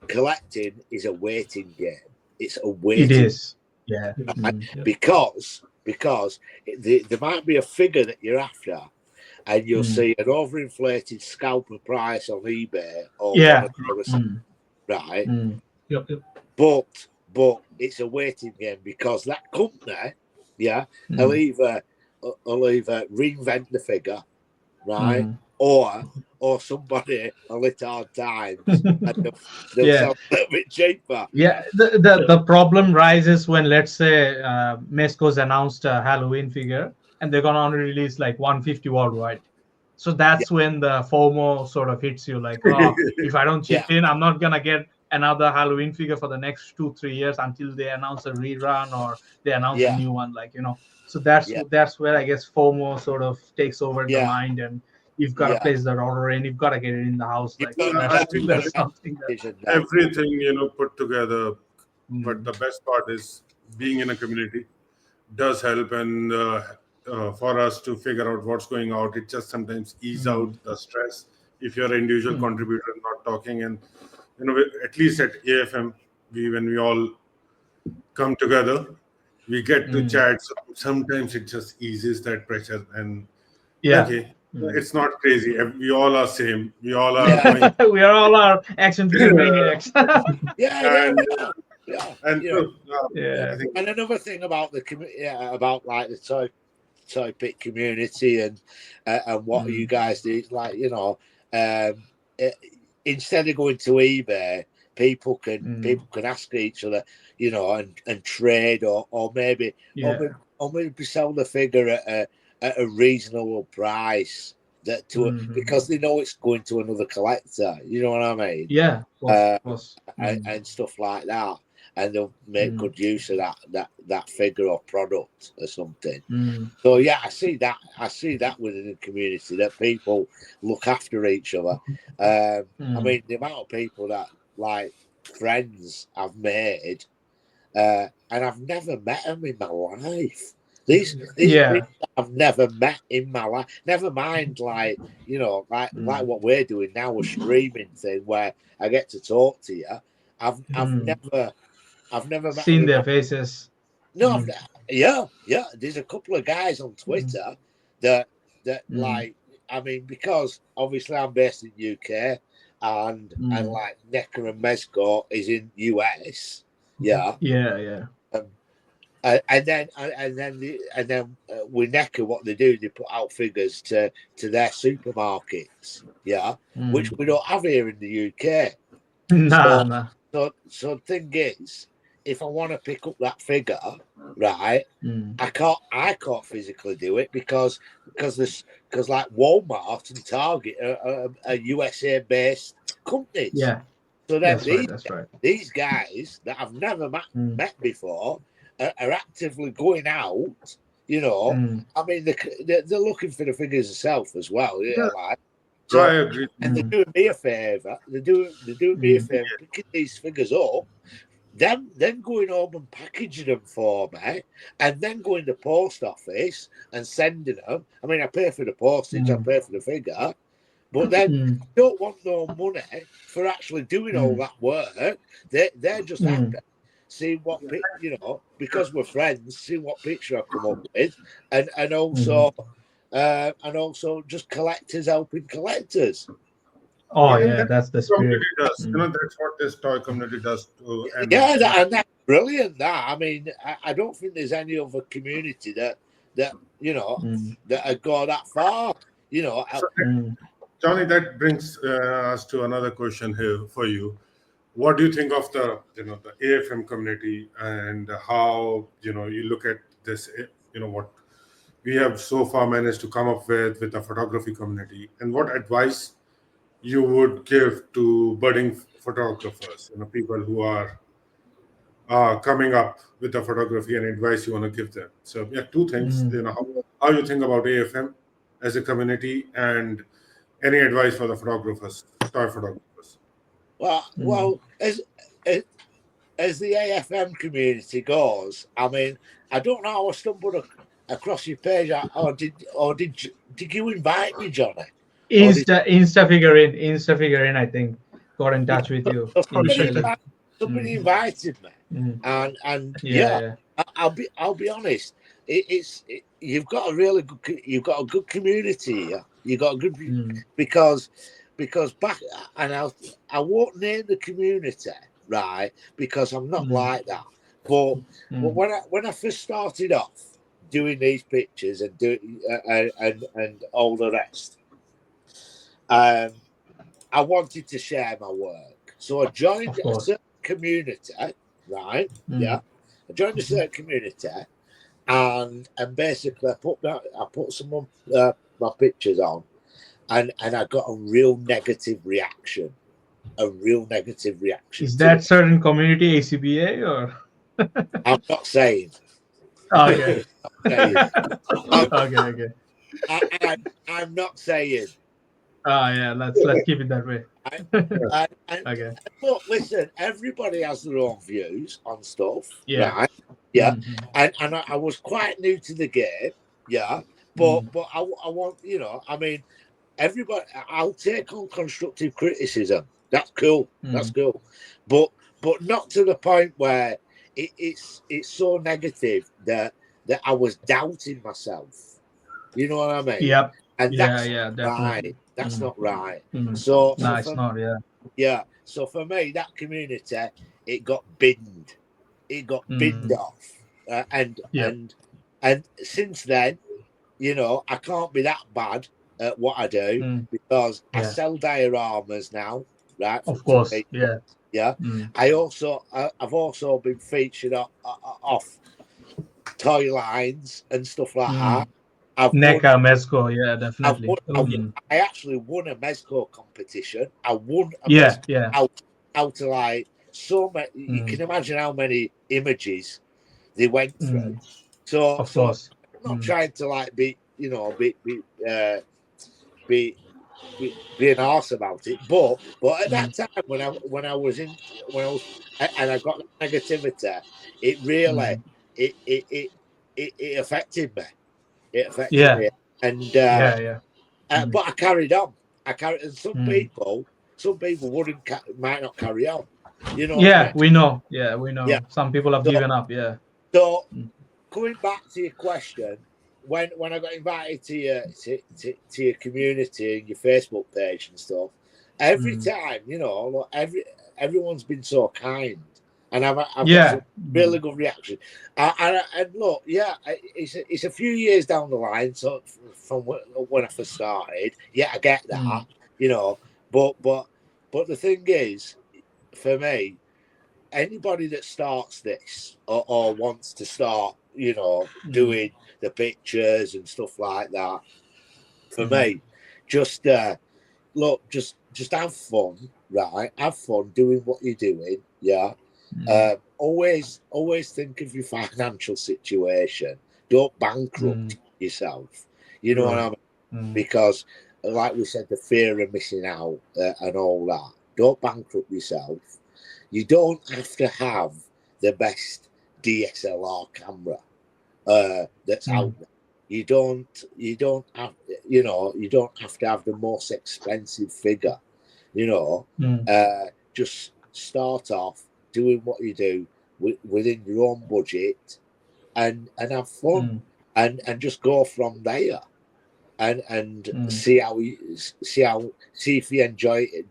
collecting is a waiting game. It's a waiting. It is, because there might be a figure that you're after, and you'll see an overinflated scalper price on eBay or right? But it's a waiting game, because that company, will either reinvent the figure, right? Or somebody will hit hard times and they'll sell a little bit cheaper. Yeah, the problem rises when, let's say, Mesco's announced a Halloween figure and they're gonna only release like 150 worldwide. So that's when the FOMO sort of hits you, like, if I don't chip in, I'm not gonna get another Halloween figure for the next 2-3 years until they announce a rerun or they announce a new one, like, So that's where I guess FOMO sort of takes over the mind, and you've got to place that order and you've got to get it in the house. Like that's something that everything put together. But the best part is being in a community does help, and for us to figure out what's going out, it just sometimes ease out the stress if you're an individual contributor not talking. And at least at AFM, when we all come together, we get to chat. So sometimes it just eases that pressure, and it's not crazy. We all are same. We all are we are all our action figure maniacs. And another thing about the about like the toy pit community and what you guys do, like instead of going to eBay, people can ask each other, you know, and trade or maybe sell the figure at a reasonable price because they know it's going to another collector. You know what I mean? Yeah, of course. And stuff like that. And they'll make good use of that figure or product or something. So yeah, I see that within the community, that people look after each other. I mean, the amount of people that, like, friends I've made, and I've never met them in my life. These people I've never met in my life. Never mind, like, you know, like what we're doing now, a streaming thing where I get to talk to you. I've never seen their faces. No, there's a couple of guys on Twitter that like, I mean, because obviously I'm based in UK and like Necker and Mesco is in US. And then with Necker, what they do, they put out figures to their supermarkets, which we don't have here in the UK. So the thing is, if I want to pick up that figure, right, I can't physically do it because like Walmart and Target are USA based companies. Yeah. So then these guys that I've never met before are actively going out. You know, I mean, they're looking for the figures themselves as well. Like. So, I agree. And they're doing me a favour. They're doing me a favour, picking these figures up, then going home and packaging them for me, and then going to the post office and sending them. I mean, I pay for the postage, I pay for the figure, but then don't want no money for actually doing all that work. They're just happy. See what, you know, because we're friends, see what picture I come up with, and also just collectors helping collectors. That's the spirit. Does. You know, that's what this toy community does too. And that's brilliant. That, I mean, I don't think there's any other community that you know that go that far. You know, Johnny, that brings us to another question here for you. What do you think of the AFM community and how you look at this? What we have so far managed to come up with the photography community, and what advice you would give to budding photographers, people who are coming up with the photography, and advice you want to give them. So two things, how you think about AFM as a community, and any advice for the photographers, toy photographers. Well, as the AFM community goes, I mean, I don't know how I stumbled across your page, or did you invite me, Johnny? Insta figure in, I think, got in touch with you. Somebody invited me, and I'll be honest. You've got a good community here. You've got a good because back, and I won't name the community, right, because I'm not like that. But when I first started off doing these pictures and and all the rest, I wanted to share my work, so I joined a certain community, right? I joined a certain community, and basically I put some of my pictures on, and I got a real negative reaction. Is that certain community ACBA or? I'm not saying. Okay. Okay. I'm not saying. Let's keep it that way. Okay. Look, listen, everybody has their own views on stuff, right? Yeah. And I was quite new to the game, but I want, I mean, everybody, I'll take on constructive criticism. That's cool. That's cool. But not to the point where it's so negative that I was doubting myself. You know what I mean? Yep. And that's definitely. That's not right. So it's not. Yeah. So for me, that community, it got binned. It got binned off, and since then, I can't be that bad at what I do because I sell dioramas now, right? Of course, Yeah. I've also been featured off toy lines and stuff like that. NECA, Mezco, yeah, definitely. I actually won a Mezco competition. I won a Mezco out of like so many. You can imagine how many images they went through. So, of course, I'm not trying to like be an arse about it, but at that time when I was and I got that negativity, it really it affected me. It affected me, and but I carried on. And some people might not carry on. You know. Yeah, I mean? we know. Yeah, we know. Yeah. Some people have given up. Yeah. So going back to your question, when I got invited to your community and your Facebook page and stuff, every time, you know, everyone's been so kind, and I've got some really good reaction. And look, it's a few years down the line, so from when I first started, I get that, you know, but the thing is, for me, anybody that starts this or wants to start, you know, doing the pictures and stuff like that, for me, just look, just have fun, right? Have fun doing what you're doing, always think of your financial situation. Don't bankrupt yourself. You know what I mean? Because, like we said, the fear of missing out and all that. Don't bankrupt yourself. You don't have to have the best DSLR camera that's out there. You don't have, you know, you don't have to have the most expensive figure. You know, just start off doing what you do within your own budget, and have fun, and just go from there, and see if you enjoy it.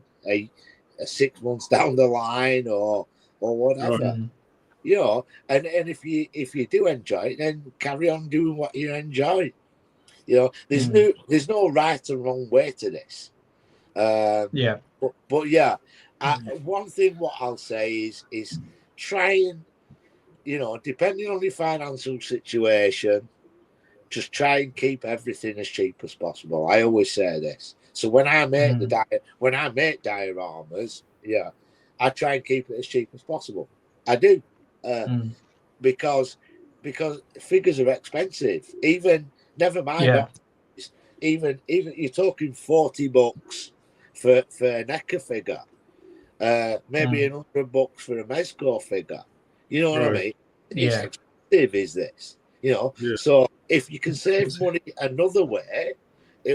A 6 months down the line or whatever, you know, and if you do enjoy it, then carry on doing what you enjoy. You know, there's no right and wrong way to this. But one thing what I'll say is try and, you know, depending on your financial situation, just try and keep everything as cheap as possible. I always say this. So when I make dioramas, I try and keep it as cheap as possible. I do, because figures are expensive. Even never mind, even you're talking $40 for a NECA figure, maybe $100 for a Mezco figure. You know what I mean? It's expensive, is this? You know, so if you can save money another way,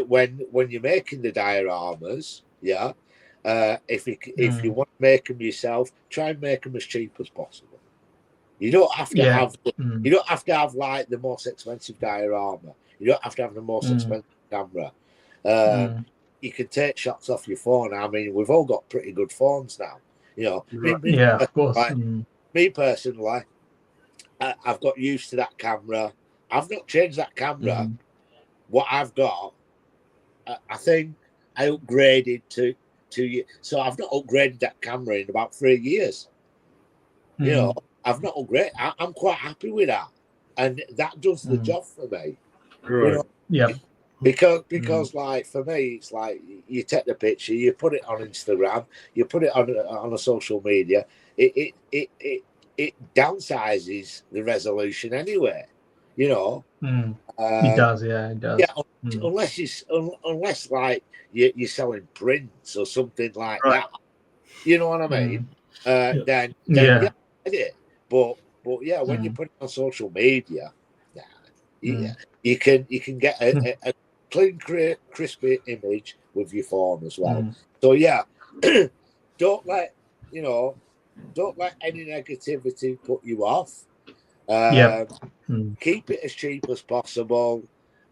when you're making the dioramas, if you want to make them yourself, try and make them as cheap as possible. You don't have to have you don't have to have like the most expensive diorama. You don't have to have the most expensive camera. You can take shots off your phone. I mean, we've all got pretty good phones now. You know, of course. Me personally, I've got used to that camera. I've not changed that camera. What I've got, I think I upgraded to you. So I've not upgraded that camera in about 3 years. You know, I've not upgraded. I'm quite happy with that, and that does the job for me. Right. You know? Because like for me, it's like you take the picture, you put it on Instagram, you put it on a social media. It downsizes the resolution anyway. You know, it does. Yeah, it does. Yeah, unless like you're selling prints or something like that. You know what I mean? Then I get it. But when you put it on social media, you can get a clean, crispy image with your phone as well. So don't let any negativity put you off. Keep it as cheap as possible,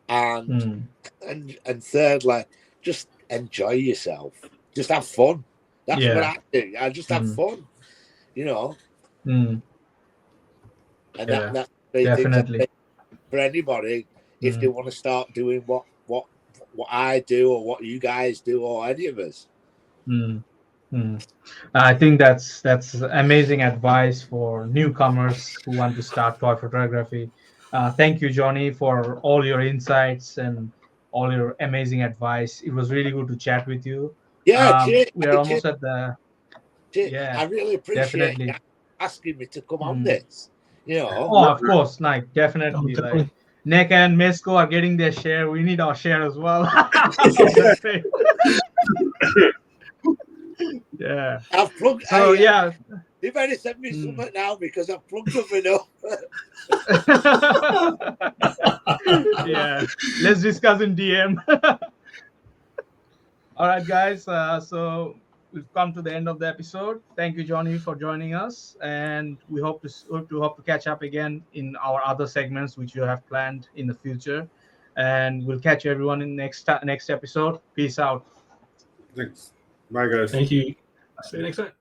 and thirdly, just enjoy yourself. Just have fun. That's what I do. I just have fun, you know. And that's definitely for anybody if they want to start doing what I do or what you guys do or any of us. I think that's amazing advice for newcomers who want to start toy photography. Thank you, Johnny, for all your insights and all your amazing advice. It was really good to chat with you. Yeah, we are almost at the. Yeah, I really appreciate definitely. you asking me to come on this. Oh, of course, like definitely. Like Nick and Mesco are getting their share. We need our share as well. Yeah. I've plugged. So yeah. You better send me something now because I've plugged something up. Yeah. Let's discuss in DM. All right, guys. So we've come to the end of the episode. Thank you, Johnny, for joining us, and we hope to catch up again in our other segments which you have planned in the future. And we'll catch everyone in next episode. Peace out. Thanks. Bye, guys. Thank you. See you next time.